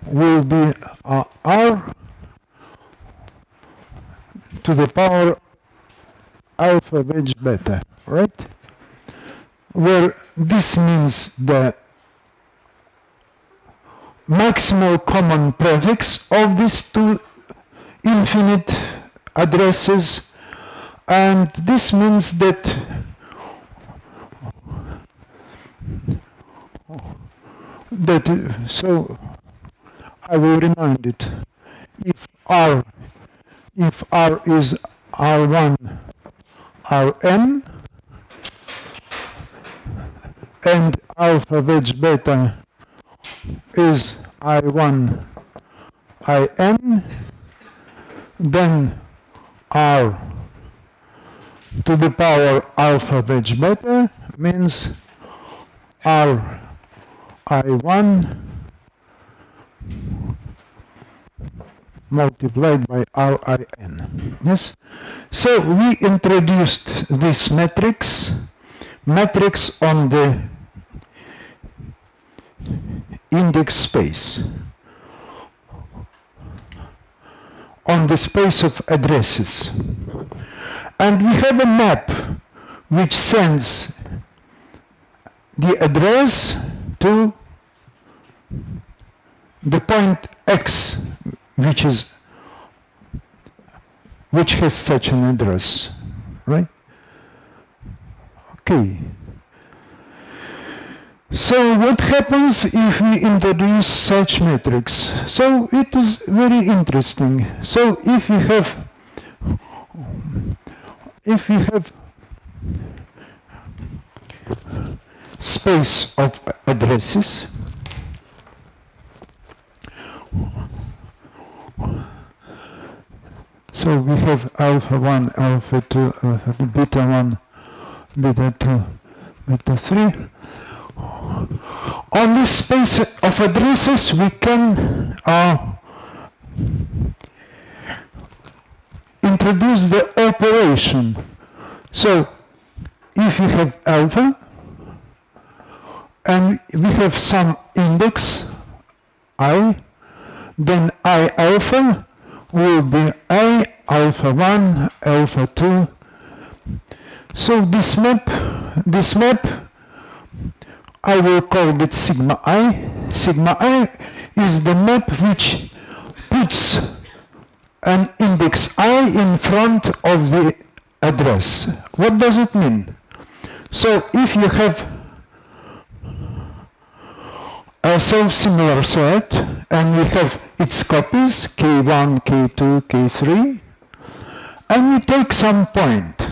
will be R to the power alpha wedge beta, right? Where this means the maximal common prefix of these two infinite addresses, and this means that so I will remind it. If R is R1 Rn and alpha wedge beta is I1 In, then R to the power alpha wedge beta means R I1 multiplied by Rin. Yes? So we introduced this matrix on the index space, on the space of addresses. And we have a map which sends the address to the point X, which has such an address, right? Okay. So what happens if we introduce such matrix? So it is very interesting. So if we have space of addresses, so we have alpha 1, alpha 2, alpha beta 1, beta 2, beta 3. On this space of addresses, we can introduce the operation. So if you have alpha, and we have some index I, then I alpha will be I alpha 1, alpha 2. So this map, I will call it sigma I. Sigma I is the map which puts an index I in front of the address. What does it mean? So if you have a self-similar set and we have its copies K1, K2, K3, and we take some point,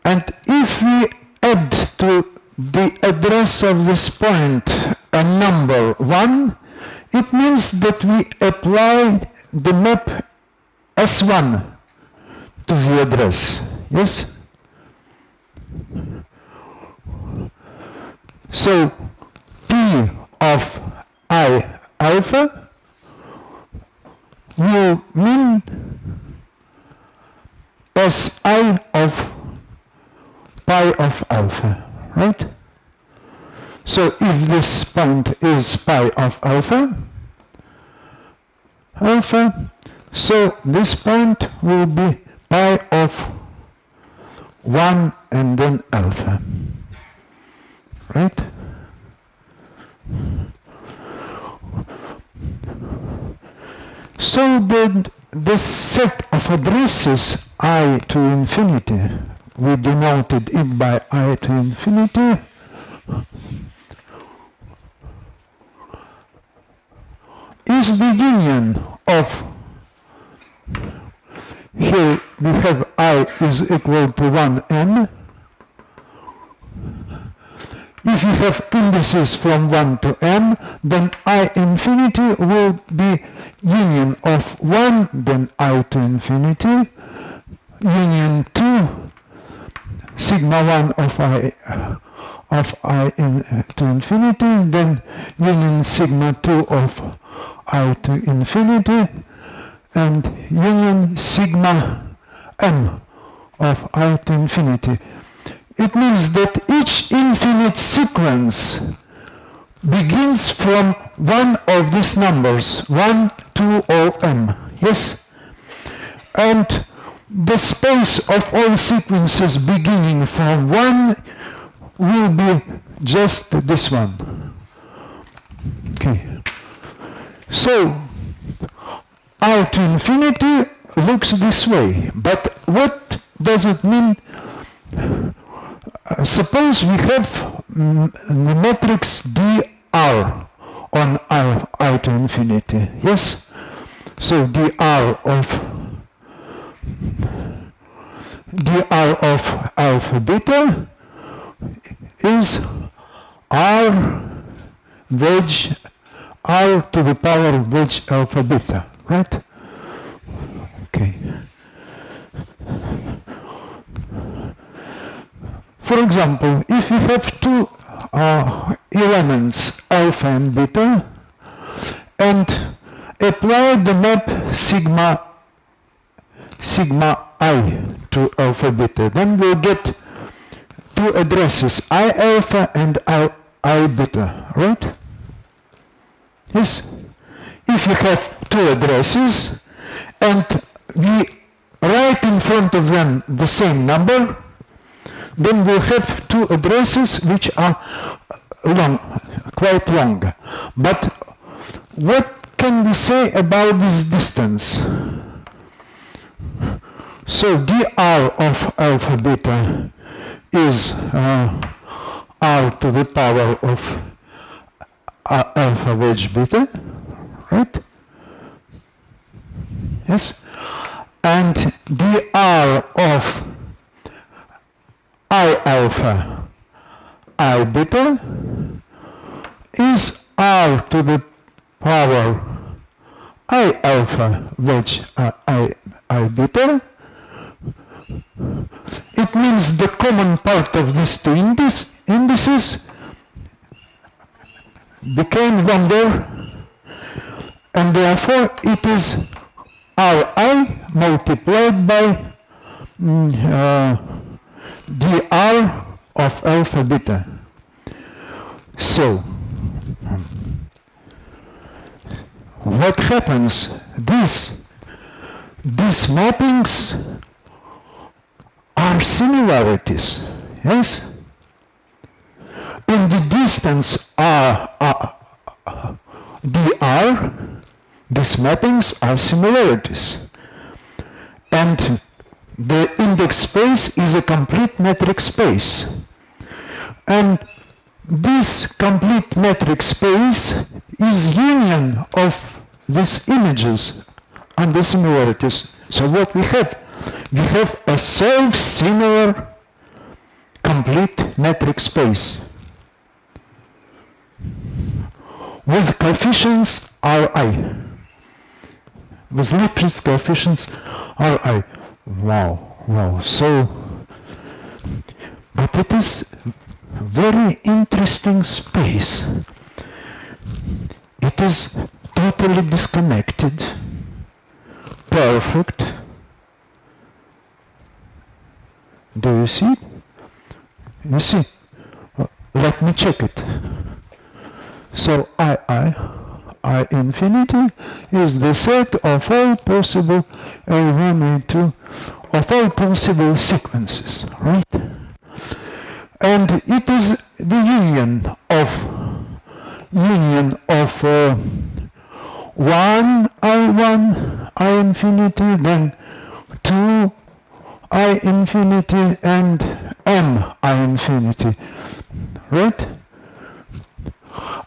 and if we add to the address of this point a number 1, it means that we apply the map S1 to the address. Yes? So P of I alpha will mean Si of pi of alpha, right? So if this point is pi of alpha, so this point will be pi of 1 and then alpha, right? So the set of addresses I to infinity, we denoted it by I to infinity, is the union of, here we have I is equal to 1n. If you have indices from 1 to n, then I infinity will be union of 1, then I to infinity, union 2, sigma 1 of I to infinity, then union sigma 2 of I to infinity, and union sigma m of I to infinity. It means that each infinite sequence begins from one of these numbers, 1, 2, or m, yes? And the space of all sequences beginning from 1 will be just this one. Okay. So, R to infinity looks this way, but what does it mean? Suppose we have the matrix dr on I to infinity, yes? So dr of alpha beta is r wedge r to the power wedge alpha beta, right? Okay. For example, if we have two elements alpha and beta and apply the map sigma I to alpha beta, then we'll get two addresses, I alpha and I beta, right? Yes? If you have two addresses and we write in front of them the same number, then we'll have two addresses which are quite long. But what can we say about this distance? So dr of alpha beta is r to the power of alpha wedge beta, right? Yes? And dr of I alpha I beta is r to the power I alpha wedge I beta. It means the common part of these two indices became 1 there, and therefore it is Ri multiplied by dr of alpha beta. So, what happens? These mappings are similarities, yes? In the distance dr, these mappings are similarities. And the index space is a complete metric space. And this complete metric space is union of these images and the similarities. So what we have? We have a self-similar complete metric space with coefficients Ri. With Lipschitz coefficients Ri. Wow. So, but it is very interesting space. It is totally disconnected, perfect. Do you see it? You see? Let me check it. So I infinity is the set of all possible L1, L2, of all possible sequences, right? And it is the union of 1 I1 I infinity, then 2 I infinity, and m I infinity, right?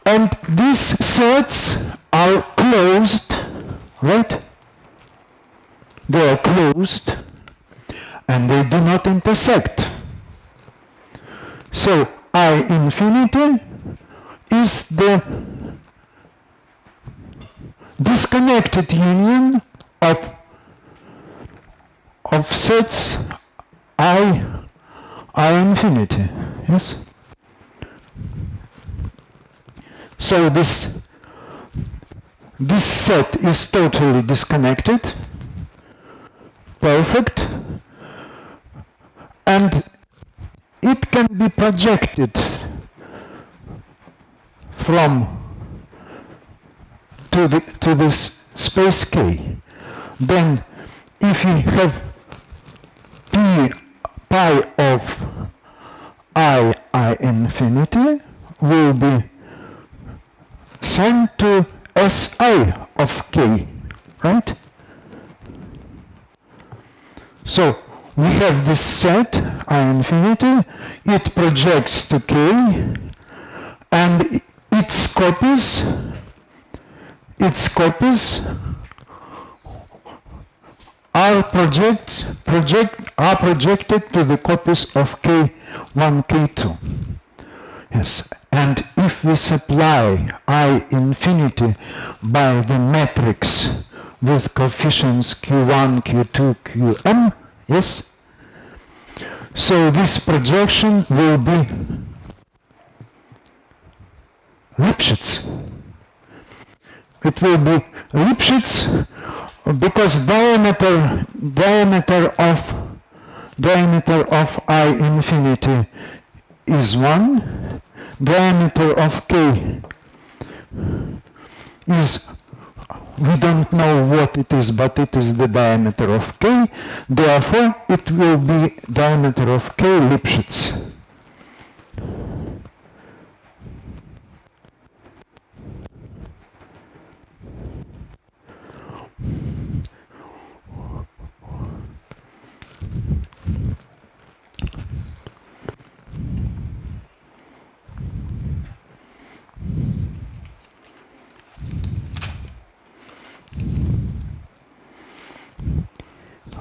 And these sets are closed, right? They are closed and they do not intersect. So I infinity is the disconnected union of sets I infinity, yes? So this set is totally disconnected, perfect, and it can be projected to this space K, then if we have pi of I infinity will be sent to Si of K, right? So we have this set I infinity, it projects to K, and its copies are projected to the copies of K1, K2. Yes, and if we supply I infinity by the matrix with coefficients Q1, Q2, Qm, yes, so this projection will be Lipschitz. It will be Lipschitz because diameter of I infinity is 1, diameter of K is, we don't know what it is, but it is the diameter of K, therefore it will be diameter of K Lipschitz.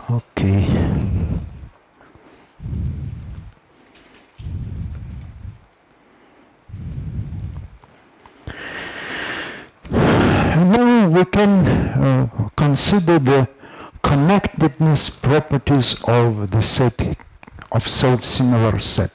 Okay. And now we can consider the connectedness properties of the set of self-similar set.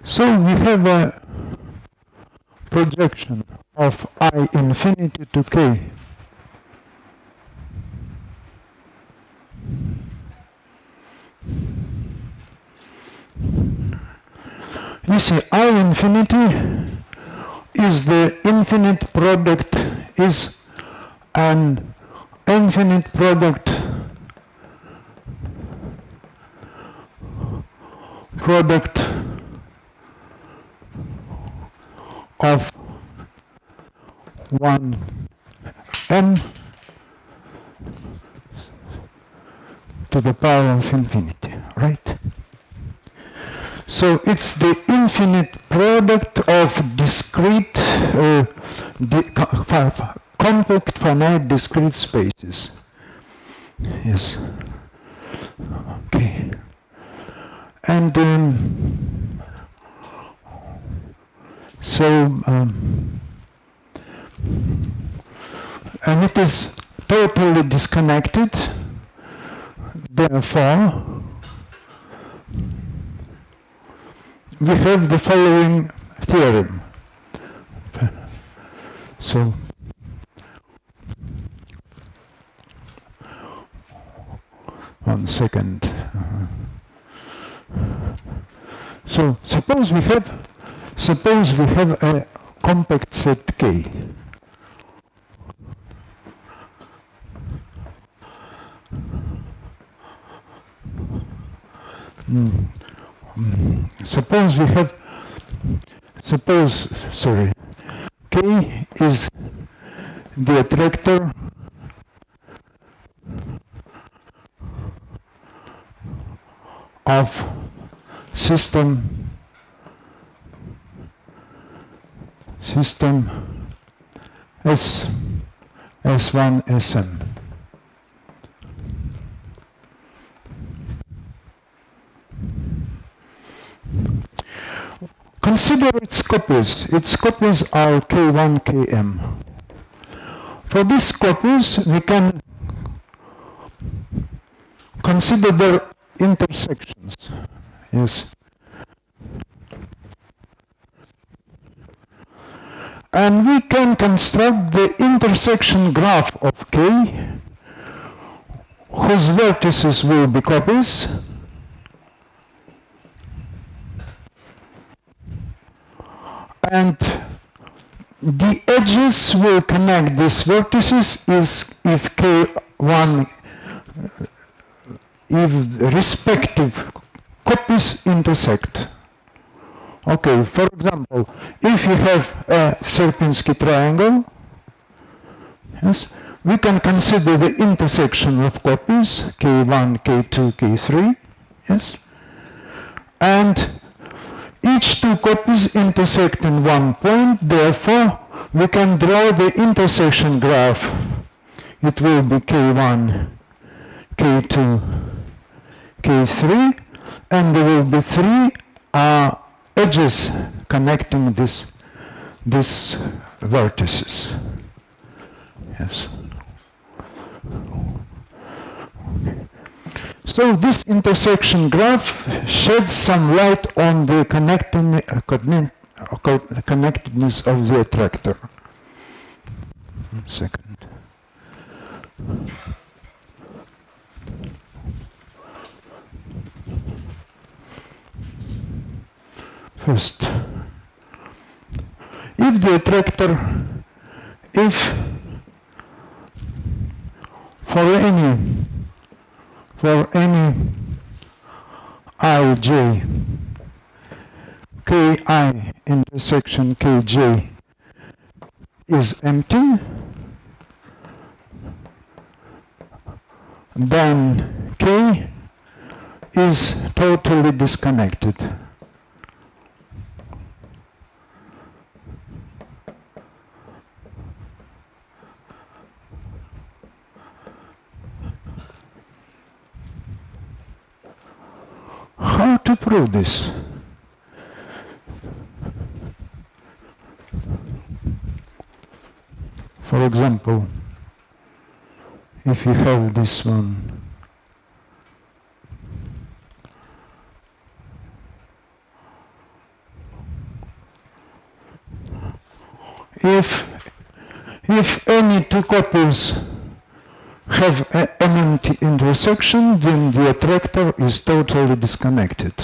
So we have a projection of I infinity to K. You see, I infinity is the infinite product, is an infinite product of 1m to the power of infinity, right? So it's the infinite product of discrete, compact finite discrete spaces. Yes. Okay. And and it is totally disconnected, therefore we have the following theorem. So one second. So suppose we have a compact set K. Suppose K is the attractor of system system S1 SM. Consider its copies. Its copies are K1, Km. For these copies, we can consider their intersections. Yes. And we can construct the intersection graph of K, whose vertices will be copies, and the edges will connect these vertices if K1, if respective copies intersect. Okay, for example, if you have a Sierpinski triangle, yes, we can consider the intersection of copies, K1, K2, K3, yes, and each two copies intersect in one point, therefore we can draw the intersection graph. It will be K1, K2, K3, and there will be three edges connecting these vertices. Yes. So this intersection graph sheds some light on the connectedness of the attractor. 1 second. First, if the attractor, if for any ij, ki intersection kj is empty, then k is totally disconnected. How to prove this? For example, if you have this one, if any two copies have an empty intersection, then the attractor is totally disconnected.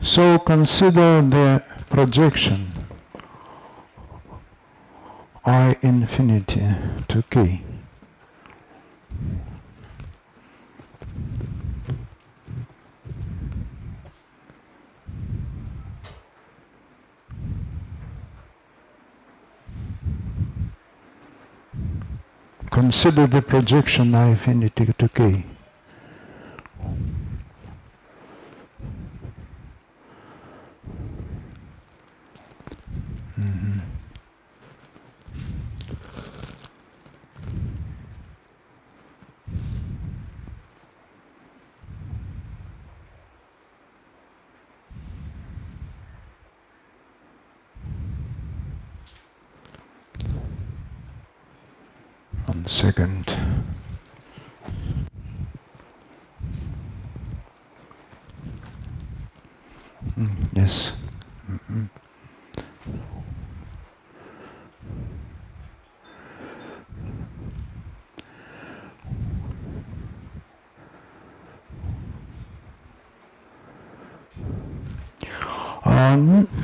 So consider the projection I infinity to k. Consider the projection I infinity to k. One second. Yes.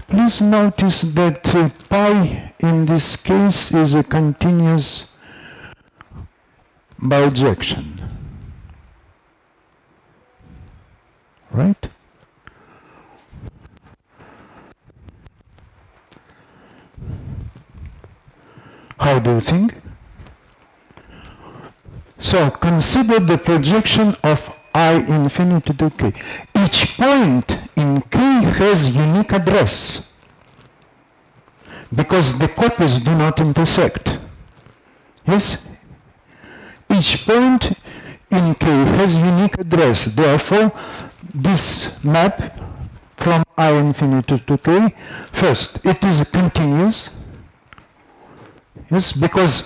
Please notice that pi in this case is a continuous bijection. right? How do you think? So consider the projection of I infinity to k. Each point in k has unique address because the copies do not intersect. Yes? Each point in k has unique address. Therefore, this map from I infinity to k, first, it is continuous. Yes, because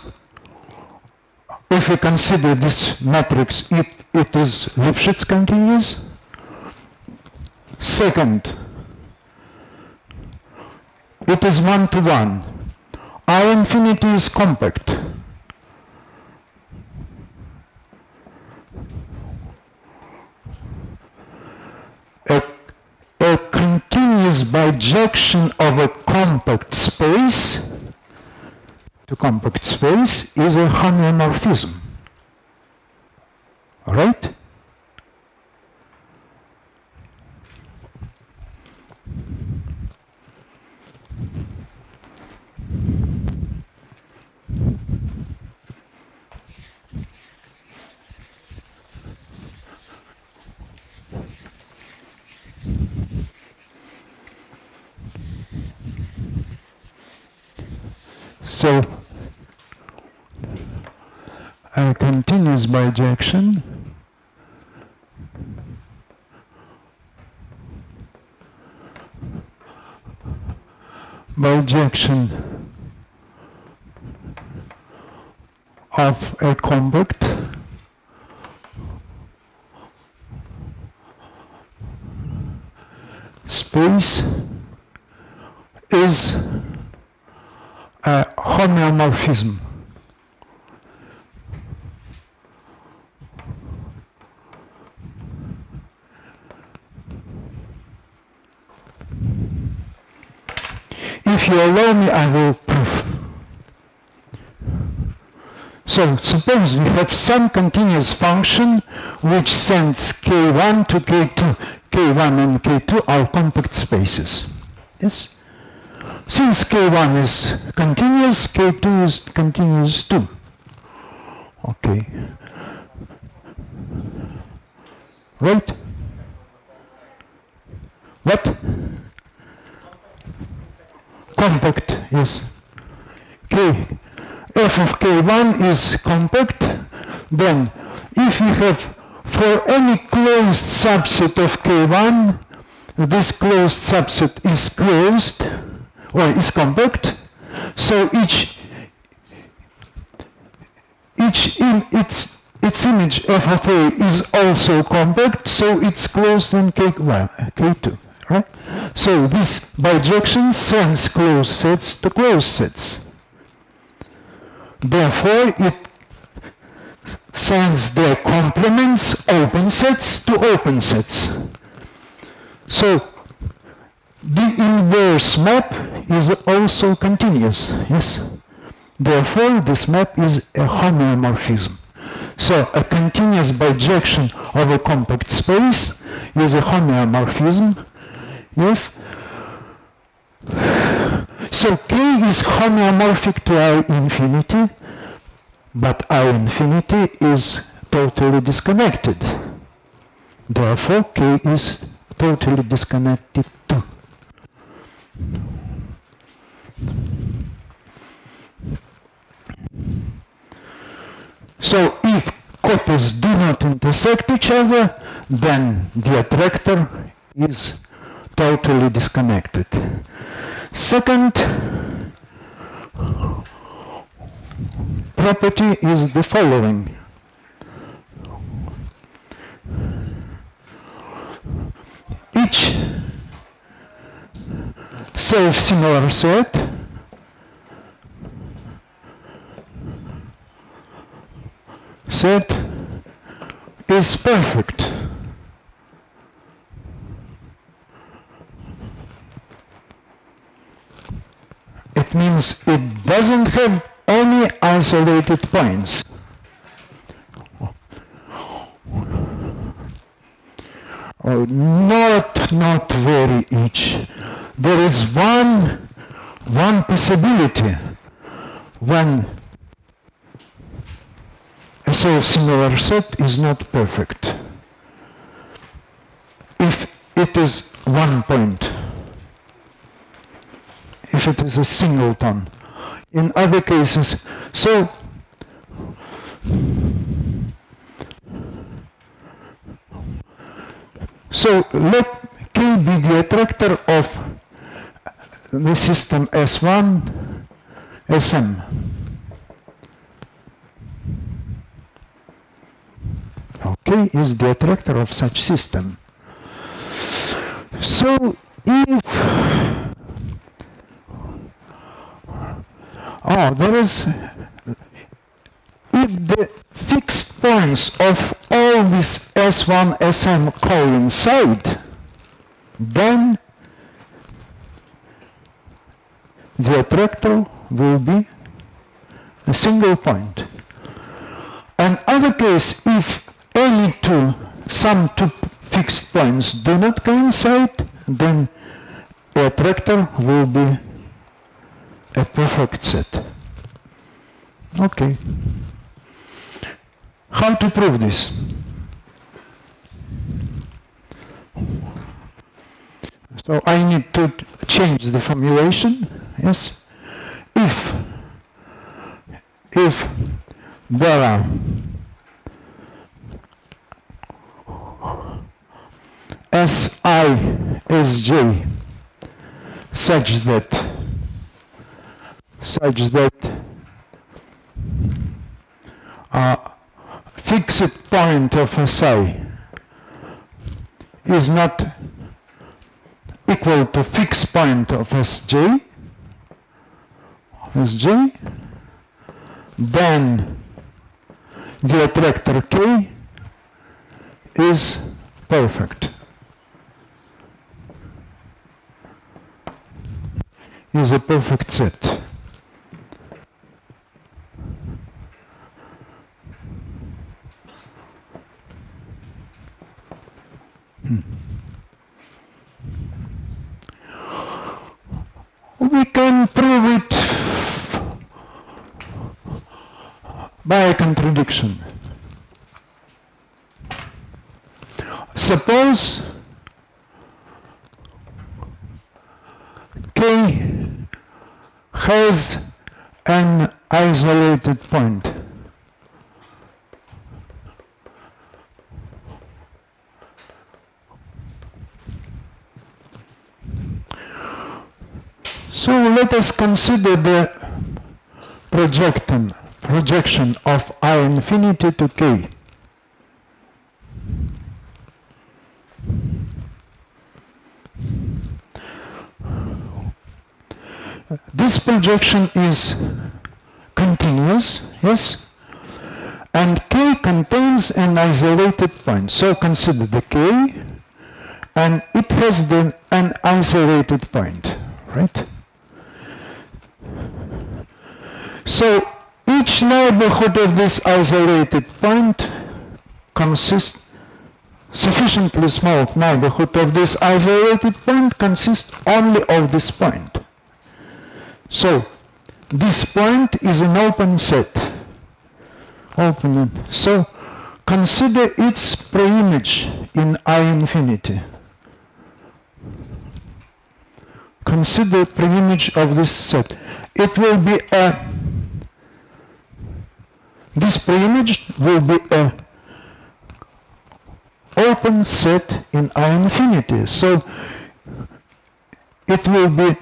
if we consider this matrix, it is Lipschitz continuous. Second, it is one-to-one. I infinity is compact. A continuous bijection of a compact space to compact space is a homeomorphism. All right? So, a continuous bijection of a compact space is a homeomorphism. If you allow me, I will prove. So suppose we have some continuous function which sends k1 to k2. k1 and k2 are compact spaces. Yes? Since k1 is continuous, k2 is continuous too. Okay. Right? What? Compact, yes. F of k1 is compact, then if we have for any closed subset of k1, this closed subset is closed or is compact, so its image f of a is also compact, so it's closed in k2, right? So this bijection sends closed sets to closed sets. Therefore, it sends their complements, open sets, to open sets. So the inverse map is also continuous, yes? Therefore, this map is a homeomorphism. So a continuous bijection of a compact space is a homeomorphism, yes? So K is homeomorphic to I infinity, but I infinity is totally disconnected. Therefore, K is totally disconnected too. So if copies do not intersect each other, then the attractor is totally disconnected. Second property is the following. Each self-similar set is perfect. It means it doesn't have any isolated points. not very each. There is one possibility when a self-similar set is not perfect. If it is one point, if it is a singleton. In other cases, so let K be the attractor of the system S1, Sm. K is the attractor of such system. So if the fixed points of all these S1, Sm coincide, then the attractor will be a single point. Another case, if some two fixed points do not coincide, then the attractor will be a perfect set. Okay. How to prove this? So I need to change the formulation. Yes. If there are Si, Sj such that fixed point of Si is not equal to fixed point of Sj, then the attractor K is perfect. Is a perfect set. We can prove it by a contradiction. Suppose K has an isolated point. So let us consider the projection of I infinity to K. This projection is continuous, yes, and K contains an isolated point. So consider the K, and it has an isolated point, right? So each neighborhood of this isolated point consists, sufficiently small neighborhood of this isolated point consists only of this point. So this point is an open set. So consider its preimage in I infinity. Consider preimage of this set. It will be this preimage will be a open set in I infinity. So it will be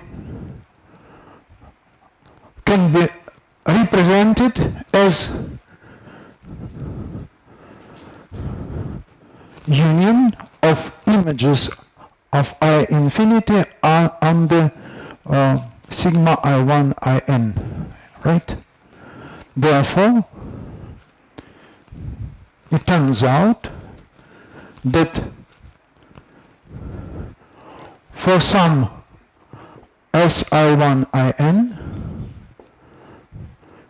can be represented as union of images of I infinity under sigma I1 In, right? Therefore, it turns out that for some Si1 In,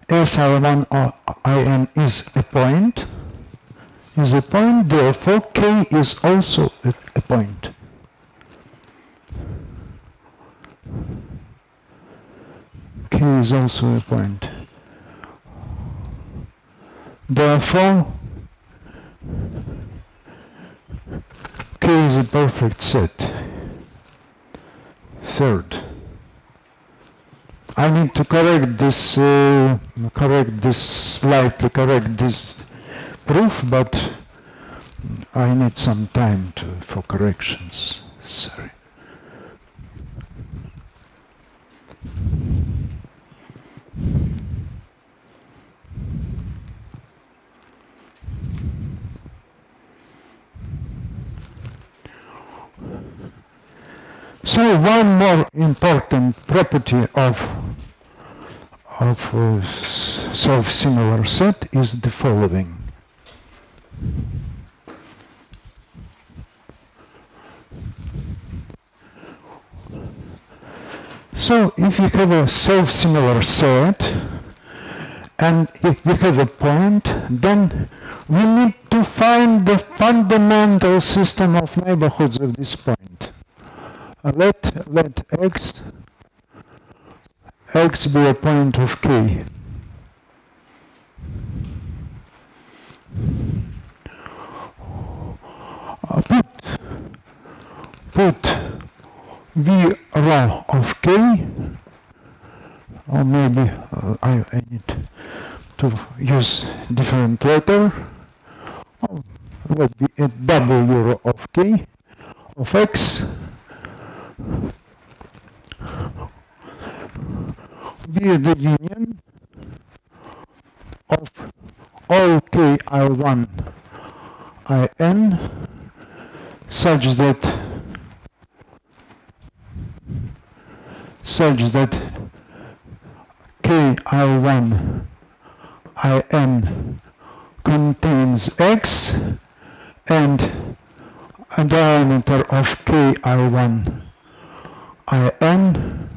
Si1 In is a point, therefore K is also a point. K is also a point. Therefore, K is a perfect set. Third, I need to correct this slightly correct this proof, but I need some time for corrections. Sorry. So one more important property of self-similar set is the following. So if you have a self-similar set and if we have a point, then we need to find the fundamental system of neighborhoods of this point. Let x be a point of K. Put V rho of K, or maybe I need to use different letter. Let be a W rho of K of X. Be the union of all K I1 IN such that K I1 IN contains X and a diameter of K I1 IN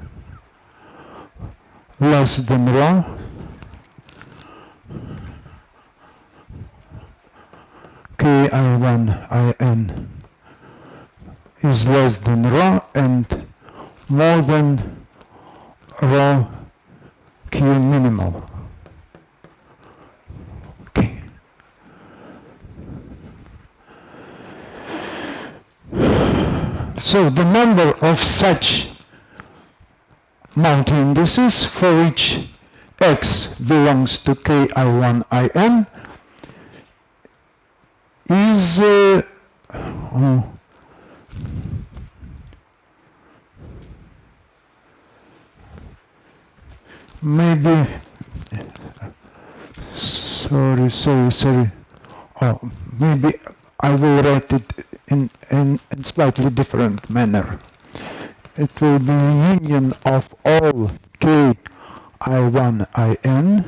less than rho K I1 IN is less than rho and more than rho Q minimal. Okay. So the number of such multi-indices for which X belongs to KI1 IN is maybe sorry. Maybe I will write it in slightly different manner. It will be union of all K I1 IN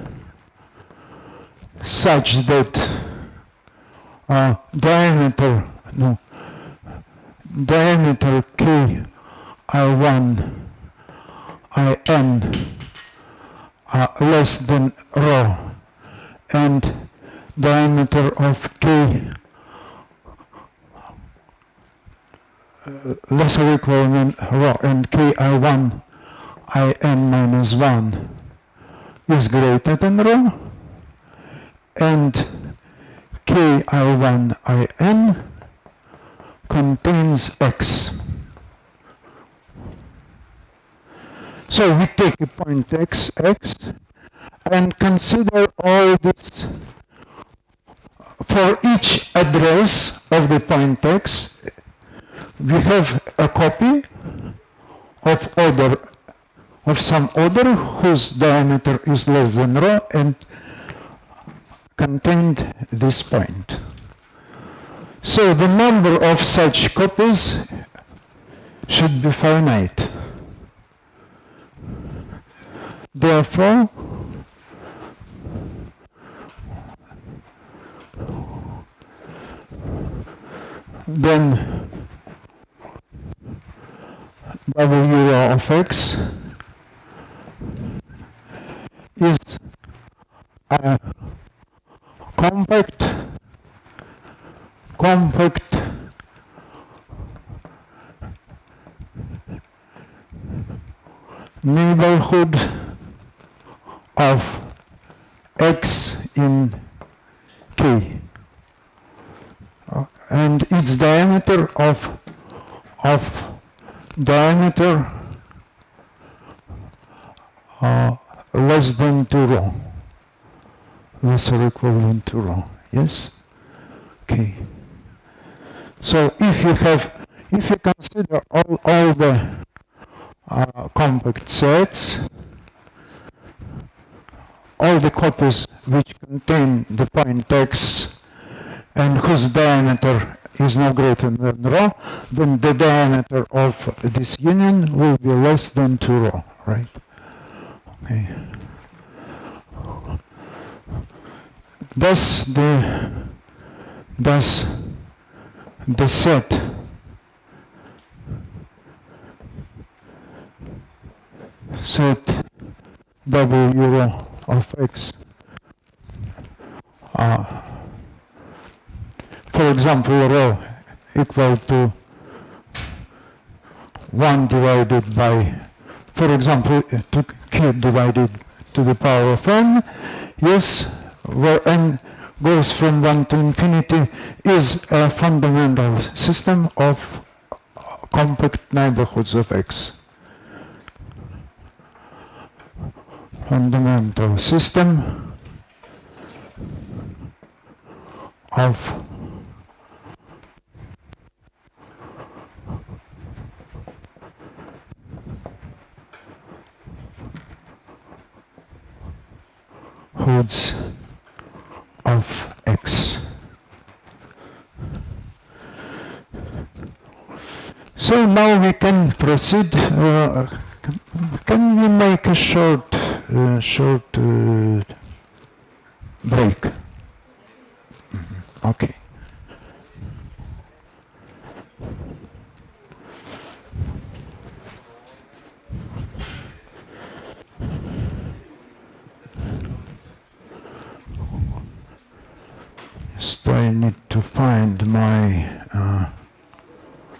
such that diameter K I1 IN less than rho and diameter of K less or equal than rho and KI1 IN minus 1 is greater than rho and KI1 IN contains X. So we take a point X and consider all this for each address of the point X. We have a copy of some order whose diameter is less than rho and contained this point. So the number of such copies should be finite. Therefore, then W rho of X is a compact neighborhood of x in K, and its diameter of diameter less than 2 rho, less or equal than 2 rho. Yes? Okay. So if you consider all the compact sets, all the copies which contain the point x and whose diameter is no greater than rho, then the diameter of this union will be less than 2 rho, right? Okay. Thus the set W rho of x, for example, rho equal to 1 divided by, for example, to q divided to the power of n, yes, where n goes from 1 to infinity, is a fundamental system of compact neighborhoods of x. Fundamental system of hoods of x. So now we can proceed. Can we make a short break? Okay. Just I need to find my